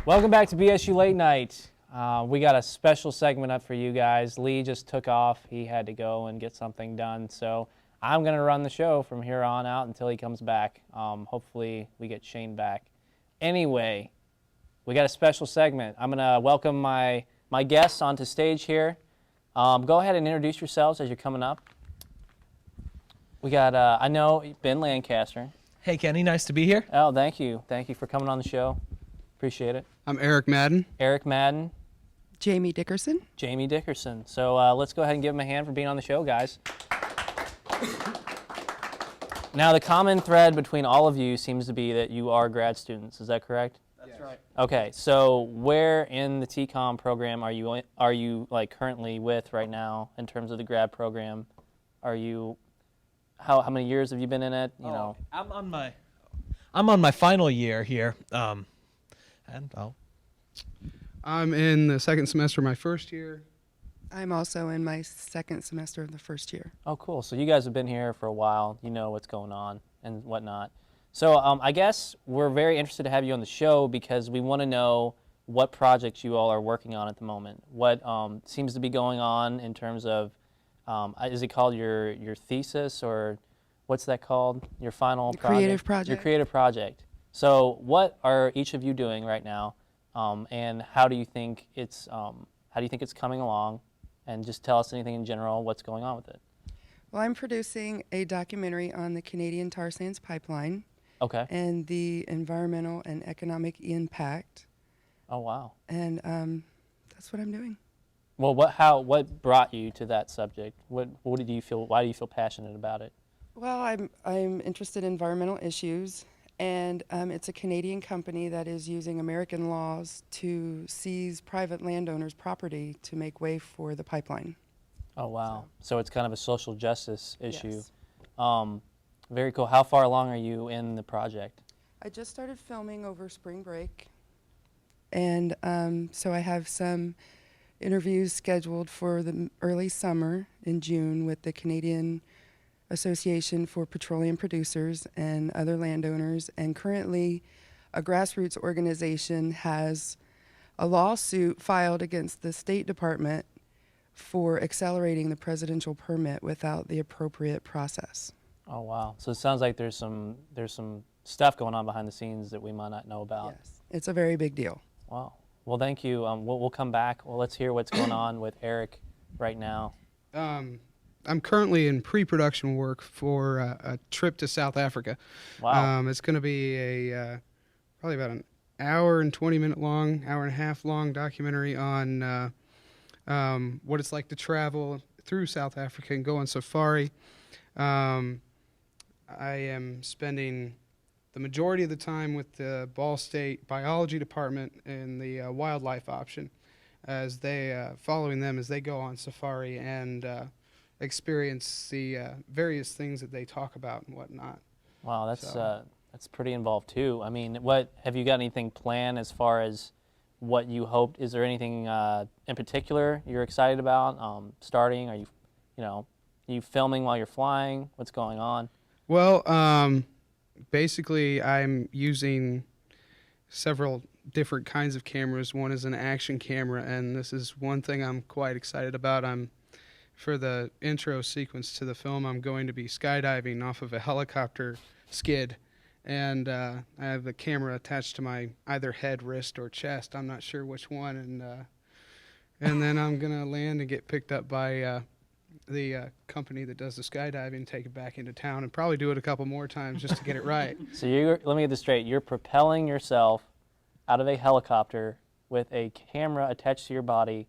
Welcome back to BSU Late Night. We got a special segment up for you guys. Lee just took off. He had to go and get something done. So I'm going to run the show from here on out until he comes back. Hopefully we get Shane back. Anyway, we got a special segment. I'm going to welcome my guests onto stage here. Go ahead and introduce yourselves as you're coming up. We got, I know, Ben Lancaster. Hey, Kenny. Nice to be here. Oh, thank you. Thank you for coming on the show. Appreciate it. I'm Eric Madden. Eric Madden. Jamie Dickerson. Jamie Dickerson. So let's go ahead and give him a hand for being on the show, guys. Now, the common thread between all of you seems to be that you are grad students. Is that correct? That's right. Okay. So where in the TCOM program are you like currently with right now in terms of the grad program? Are you how many years have you been in it? You know. I'm on my final year here. I'm in the second semester of my first year. I'm also in my second semester of the first year. Oh, cool. So you guys have been here for a while. You know what's going on and whatnot. So I guess we're very interested to have you on the show because we want to know what projects you all are working on at the moment. What seems to be going on in terms of, is it called your thesis or what's that called? Your final project? Creative project. Your creative project. So what are each of you doing right now, and how do you think it's coming along? And just tell us anything in general, what's going on with it. Well, I'm producing a documentary on the Canadian tar sands pipeline. Okay. And the environmental and economic impact. Oh, wow. And that's what I'm doing. Well, what brought you to that subject? What did you feel? Why do you feel passionate about it? Well, I'm interested in environmental issues. And it's a Canadian company that is using American laws to seize private landowners' property to make way for the pipeline. Oh, wow. So it's kind of a social justice issue. Yes. Very cool. How far along are you in the project? I just started filming over spring break. And so I have some interviews scheduled for the early summer in June with the Canadian Association for Petroleum Producers and other landowners, and currently a grassroots organization has a lawsuit filed against the State Department for accelerating the presidential permit without the appropriate process. Oh, wow. So it sounds like there's some stuff going on behind the scenes that we might not know about. Yes, it's a very big deal. Wow. Well, thank you. We'll come back. Well, let's hear what's going on with Eric right now. I'm currently in pre-production work for a trip to South Africa. Wow. It's going to be a probably about an hour and 20-minute long, hour and a half long documentary on what it's like to travel through South Africa and go on safari. I am spending the majority of the time with the Ball State Biology Department in the wildlife option, as they following them as they go on safari and experience the various things that they talk about and whatnot. Wow, that's pretty involved too. I mean, what have you got anything planned as far as what you hoped? Is there anything in particular you're excited about starting? Are you filming while you're flying? What's going on? Well, basically, I'm using several different kinds of cameras. One is an action camera, and this is one thing I'm quite excited about. For the intro sequence to the film, I'm going to be skydiving off of a helicopter skid, and I have the camera attached to my either head, wrist, or chest. I'm not sure which one, and then I'm going to land and get picked up by the company that does the skydiving, take it back into town, and probably do it a couple more times just to get it right. So let me get this straight. You're propelling yourself out of a helicopter with a camera attached to your body,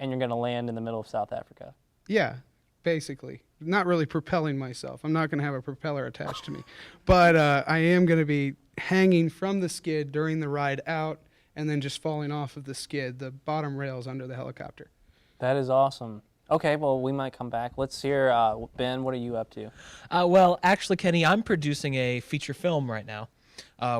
and you're going to land in the middle of South Africa. Yeah, basically. Not really propelling myself. I'm not going to have a propeller attached to me. But I am going to be hanging from the skid during the ride out and then just falling off of the skid, the bottom rails under the helicopter. That is awesome. Okay, well, we might come back. Let's hear, Ben, what are you up to? Well, actually, Kenny, I'm producing a feature film right now.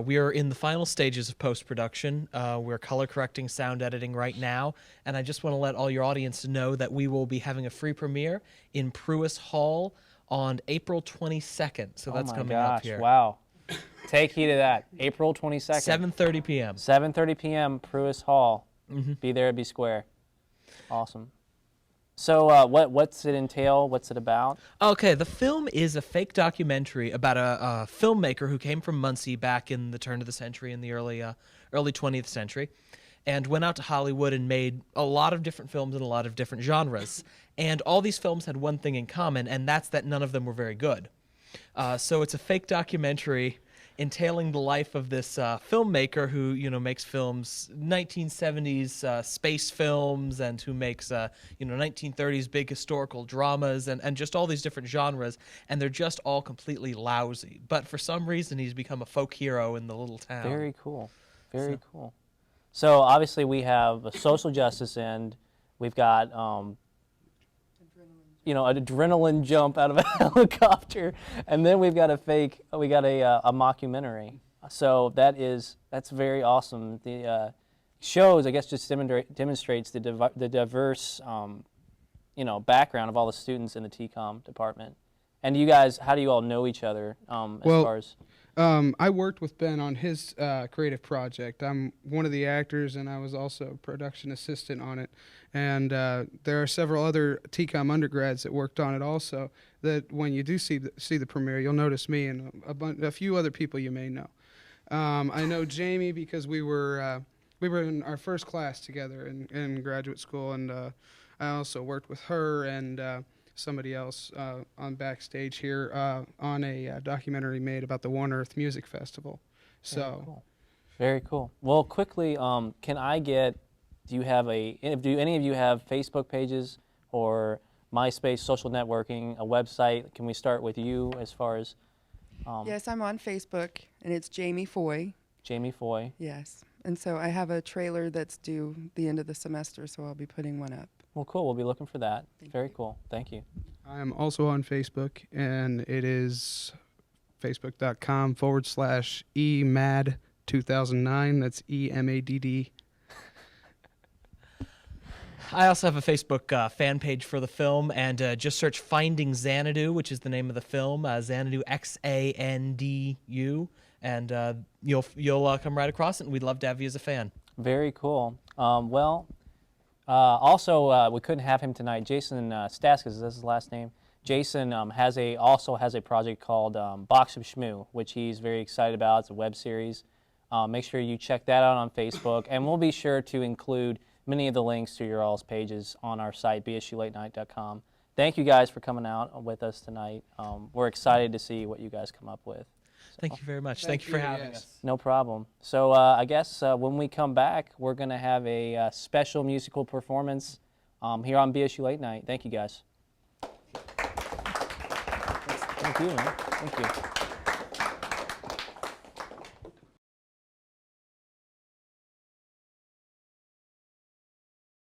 We are in the final stages of post-production. We're color correcting, sound editing right now, and I just want to let all your audience know that we will be having a free premiere in Pruis Hall on April 22nd. So that's coming up here. Wow. Take heed of that. April 22nd. 7:30 p.m. 7:30 p.m. Pruis Hall. Be there, be square. Awesome. So what's it entail? What's it about? Okay, the film is a fake documentary about a filmmaker who came from Muncie back in the turn of the century, in the early 20th century, and went out to Hollywood and made a lot of different films in a lot of different genres. And all these films had one thing in common, and that's that none of them were very good. So it's a fake documentary entailing the life of this filmmaker who, makes films, 1970s space films, and who makes, 1930s big historical dramas, and just all these different genres, and they're just all completely lousy. But for some reason, he's become a folk hero in the little town. Very cool. Very cool. So obviously we have a social justice end. We've got an adrenaline jump out of a helicopter, and then we've got a mockumentary. So that's very awesome. The shows, I guess, just demonstrates the diverse, background of all the students in the TCOM department. And you guys, how do you all know each other as far as? I worked with Ben on his creative project. I'm one of the actors, and I was also a production assistant on it. And there are several other TCOM undergrads that worked on it also, that when you do see the premiere, you'll notice me and a few other people you may know. I know Jamie because we were in our first class together in graduate school, and I also worked with her and somebody else on backstage here on a documentary made about the One Earth Music Festival. Very cool. Well, quickly, can I get? Do any of you have Facebook pages or MySpace, social networking, a website? Can we start with you as far as? Yes, I'm on Facebook, and it's Jamie Foy. Jamie Foy. Yes, and so I have a trailer that's due the end of the semester, so I'll be putting one up. Well, cool. We'll be looking for that. Very cool. Thank you. I am also on Facebook, and it is facebook.com/EMAD2009. That's EMADD. I also have a Facebook fan page for the film, and just search Finding Xanadu, which is the name of the film, Xanadu, Xandu, and you'll come right across it, and we'd love to have you as a fan. Very cool. Also, we couldn't have him tonight. Jason Staskis, is this his last name? Jason also has a project called Box of Shmoo, which he's very excited about. It's a web series. Make sure you check that out on Facebook, and we'll be sure to include many of the links to your all's pages on our site, bsulatenight.com. Thank you guys for coming out with us tonight. We're excited to see what you guys come up with. Thank you very much. Thank you for having us. No problem. So I guess when we come back, we're going to have a special musical performance here on BSU Late Night. Thank you, guys. Thank you, man. Thank you.